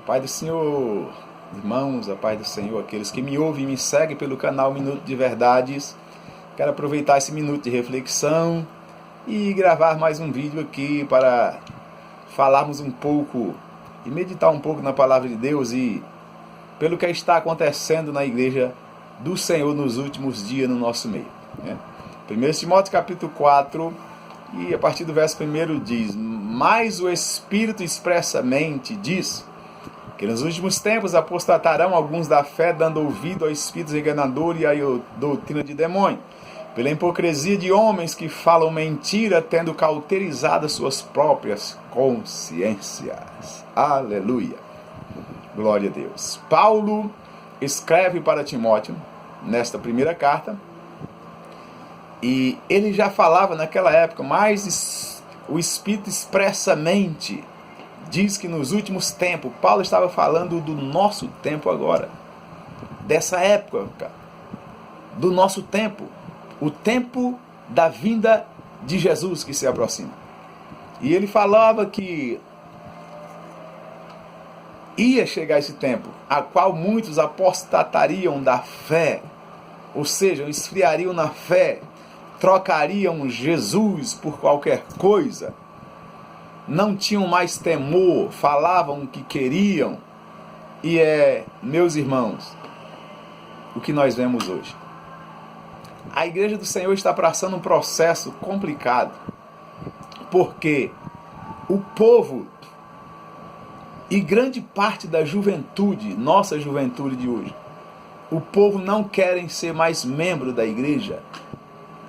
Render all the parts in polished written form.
Pai do Senhor, irmãos, a paz do Senhor, aqueles que me ouvem e me seguem pelo canal Minuto de Verdades. Quero aproveitar esse minuto de reflexão e gravar mais um vídeo aqui para falarmos um pouco e meditar um pouco na Palavra de Deus e pelo que está acontecendo na Igreja do Senhor nos últimos dias no nosso meio. 1 Timóteo capítulo 4, e a partir do verso 1 diz: mas o Espírito expressamente diz que nos últimos tempos apostatarão alguns da fé, dando ouvido a espíritos enganadores e a doutrina de demônio, pela hipocrisia de homens que falam mentira, tendo cauterizado suas próprias consciências. Aleluia! Glória a Deus. Paulo escreve para Timóteo, nesta primeira carta, e ele já falava naquela época, mas o Espírito expressamente diz que nos últimos tempos, Paulo estava falando do nosso tempo agora, dessa época, do nosso tempo, o tempo da vinda de Jesus que se aproxima. E ele falava que ia chegar esse tempo, a qual muitos apostatariam da fé, ou seja, esfriariam na fé, trocariam Jesus por qualquer coisa, não tinham mais temor, falavam o que queriam, e meus irmãos, o que nós vemos hoje. A Igreja do Senhor está passando um processo complicado, porque o povo e grande parte da juventude, nossa juventude de hoje, o povo não querem ser mais membro da igreja,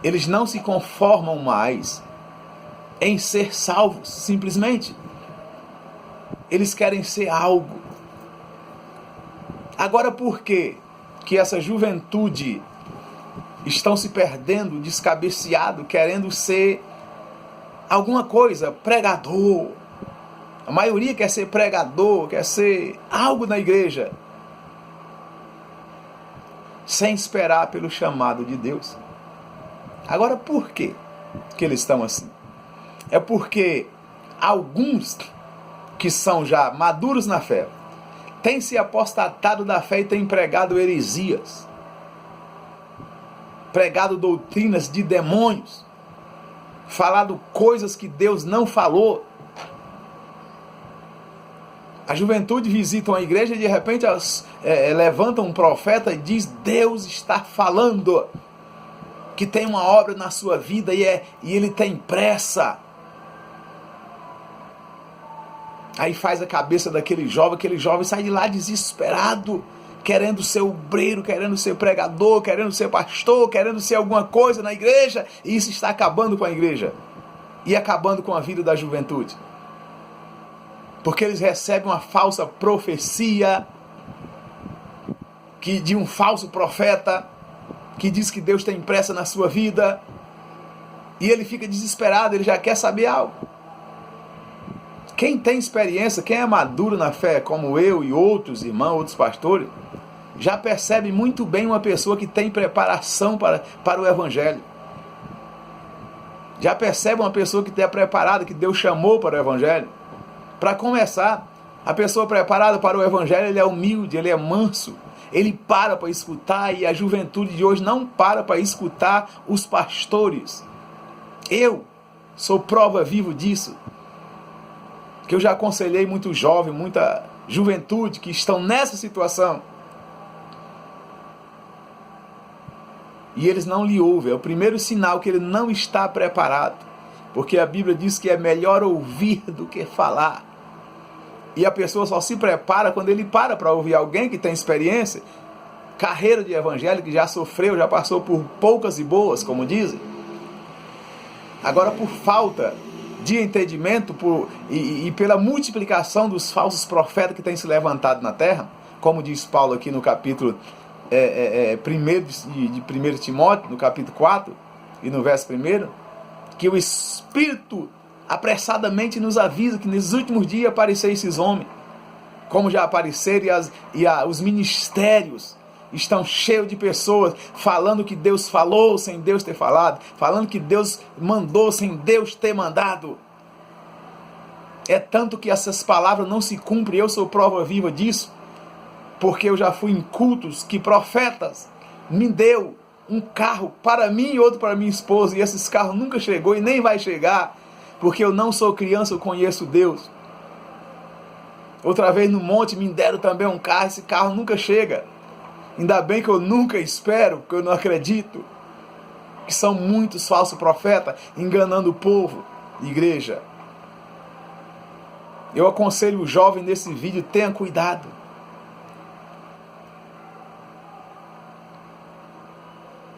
eles não se conformam mais em ser salvos, simplesmente. Eles querem ser algo. Agora, por que essa juventude estão se perdendo, descabeceado, querendo ser alguma coisa, pregador? A maioria quer ser pregador, quer ser algo na igreja, sem esperar pelo chamado de Deus. Agora, por que eles estão assim? É porque alguns que são já maduros na fé têm se apostatado da fé e têm pregado heresias, pregado doutrinas de demônios, falado coisas que Deus não falou. A juventude visita a igreja e de repente levantam um profeta e diz: Deus está falando que tem uma obra na sua vida e ele tem pressa. Aí faz a cabeça daquele jovem sai de lá desesperado, querendo ser obreiro, querendo ser pregador, querendo ser pastor, querendo ser alguma coisa na igreja, e isso está acabando com a igreja e acabando com a vida da juventude. Porque eles recebem uma falsa profecia de um falso profeta que diz que Deus tem pressa na sua vida, e ele fica desesperado, ele já quer saber algo. Quem tem experiência, quem é maduro na fé, como eu e outros irmãos, outros pastores, já percebe muito bem uma pessoa que tem preparação para o Evangelho. Já percebe uma pessoa que está preparada, que Deus chamou para o Evangelho. Para começar, a pessoa preparada para o Evangelho, ele é humilde, ele é manso, ele para escutar, e a juventude de hoje não para escutar os pastores. Eu sou prova viva disso, que eu já aconselhei muito jovem, muita juventude que estão nessa situação, e eles não lhe ouvem. É o primeiro sinal que ele não está preparado, porque a Bíblia diz que é melhor ouvir do que falar, e a pessoa só se prepara quando ele para ouvir alguém que tem experiência, carreira de evangelho, que já sofreu, já passou por poucas e boas, como dizem. Agora, por falta de entendimento e pela multiplicação dos falsos profetas que têm se levantado na terra, como diz Paulo aqui no capítulo 1 Timóteo, no capítulo 4 e no verso 1, que o Espírito apressadamente nos avisa que nos últimos dias apareceram esses homens, como já apareceram, os ministérios estão cheios de pessoas falando que Deus falou sem Deus ter falado, falando que Deus mandou sem Deus ter mandado. É tanto que essas palavras não se cumprem, eu sou prova viva disso, porque eu já fui em cultos que profetas me deu um carro para mim e outro para minha esposa, e esses carros nunca chegou e nem vai chegar, porque eu não sou criança, eu conheço Deus. Outra vez no monte me deram também um carro, esse carro nunca chega. Ainda bem que eu nunca espero, porque eu não acredito que são muitos falsos profetas enganando o povo, igreja. Eu aconselho o jovem nesse vídeo, tenha cuidado.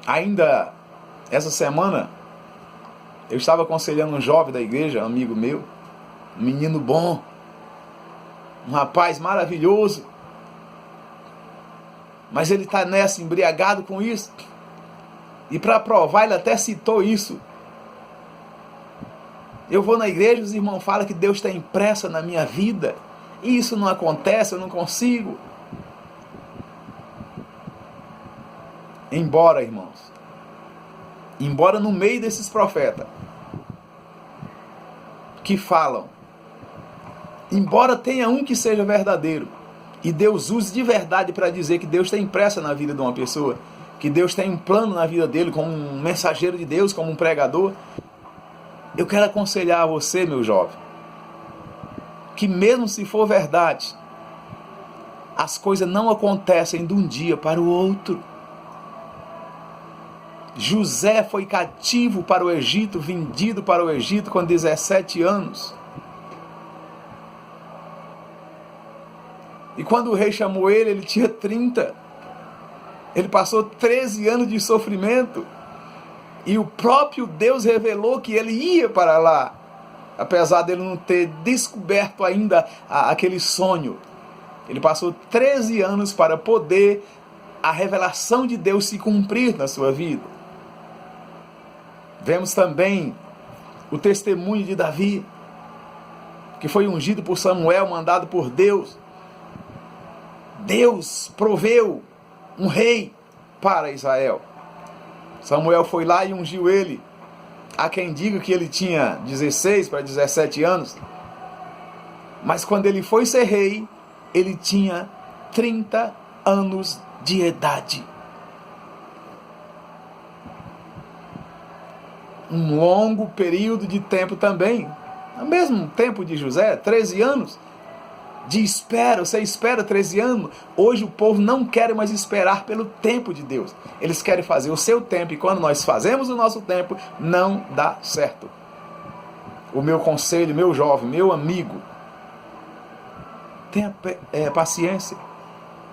Ainda essa semana, eu estava aconselhando um jovem da igreja, um amigo meu, um menino bom, um rapaz maravilhoso, mas ele está nessa, embriagado com isso, e para provar ele até citou isso. Eu vou na igreja, os irmãos falam que Deus está impresso na minha vida, e isso não acontece, eu não consigo. Embora, irmãos, embora no meio desses profetas que falam, embora tenha um que seja verdadeiro, e Deus use de verdade para dizer que Deus está impresso na vida de uma pessoa, que Deus tem um plano na vida dele, como um mensageiro de Deus, como um pregador, eu quero aconselhar a você, meu jovem, que mesmo se for verdade, as coisas não acontecem de um dia para o outro. José foi cativo para o Egito, vendido para o Egito com 17 anos. E quando o rei chamou ele, ele tinha 30. Ele passou 13 anos de sofrimento. E o próprio Deus revelou que ele ia para lá, apesar dele não ter descoberto ainda aquele sonho. Ele passou 13 anos para poder a revelação de Deus se cumprir na sua vida. Vemos também o testemunho de Davi, que foi ungido por Samuel, mandado por Deus. Deus proveu um rei para Israel. Samuel foi lá e ungiu ele. Há quem diga que ele tinha 16 para 17 anos. Mas quando ele foi ser rei, ele tinha 30 anos de idade. Um longo período de tempo também. Ao mesmo tempo de José, 13 anos. De espera, você espera 13 anos. Hoje o povo não quer mais esperar pelo tempo de Deus. Eles querem fazer o seu tempo, e quando nós fazemos o nosso tempo, não dá certo. O meu conselho, meu jovem, meu amigo, tenha paciência.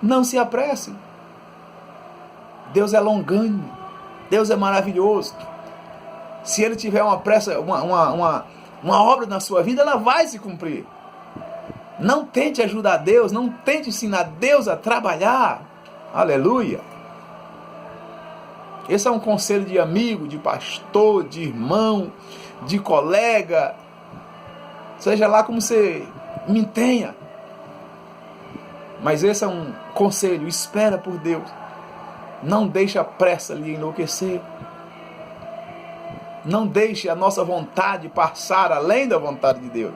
Não se apresse. Deus é longânimo. Deus é maravilhoso. Se Ele tiver uma pressa, uma obra na sua vida, ela vai se cumprir. Não tente ajudar Deus, não tente ensinar Deus a trabalhar. Aleluia. Esse é um conselho de amigo, de pastor, de irmão, de colega. Seja lá como você me tenha. Mas esse é um conselho, espera por Deus. Não deixe a pressa lhe enlouquecer. Não deixe a nossa vontade passar além da vontade de Deus.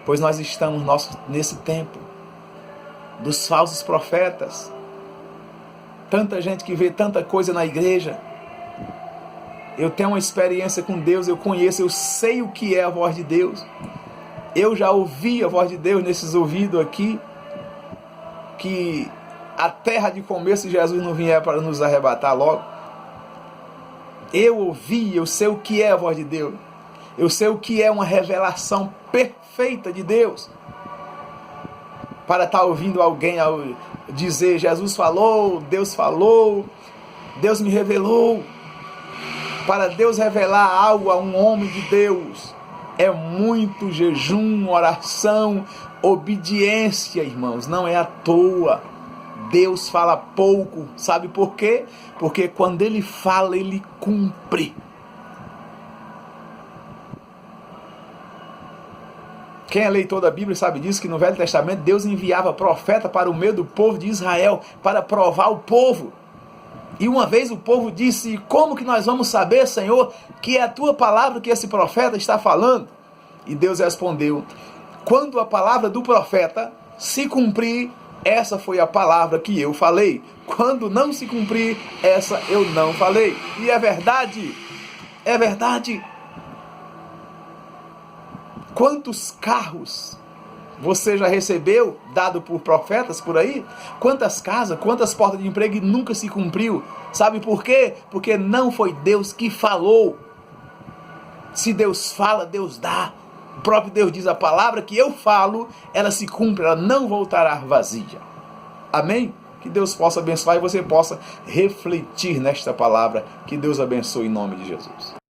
Pois nós estamos nesse tempo dos falsos profetas. Tanta gente que vê tanta coisa na igreja. Eu tenho uma experiência com Deus, eu conheço, eu sei o que é a voz de Deus. Eu já ouvi a voz de Deus nesses ouvidos aqui, que a terra de comer se Jesus não vier para nos arrebatar logo. Eu ouvi, eu sei o que é a voz de Deus. Eu sei o que é uma revelação perfeita de Deus. Para estar ouvindo alguém dizer, Jesus falou, Deus me revelou. Para Deus revelar algo a um homem de Deus, é muito jejum, oração, obediência, irmãos, não é à toa. Deus fala pouco, sabe por quê? Porque quando Ele fala, Ele cumpre. Quem é leitor da Bíblia sabe disso, que no Velho Testamento Deus enviava profeta para o meio do povo de Israel, para provar o povo. E uma vez o povo disse, como que nós vamos saber, Senhor, que é a tua palavra que esse profeta está falando? E Deus respondeu: quando a palavra do profeta se cumprir, essa foi a palavra que eu falei. Quando não se cumprir, essa eu não falei. E é verdade. É verdade. Quantos carros você já recebeu, dado por profetas por aí? Quantas casas, quantas portas de emprego e nunca se cumpriu? Sabe por quê? Porque não foi Deus que falou. Se Deus fala, Deus dá. O próprio Deus diz: a palavra que eu falo, ela se cumpre, ela não voltará vazia. Amém? Que Deus possa abençoar e você possa refletir nesta palavra. Que Deus abençoe em nome de Jesus.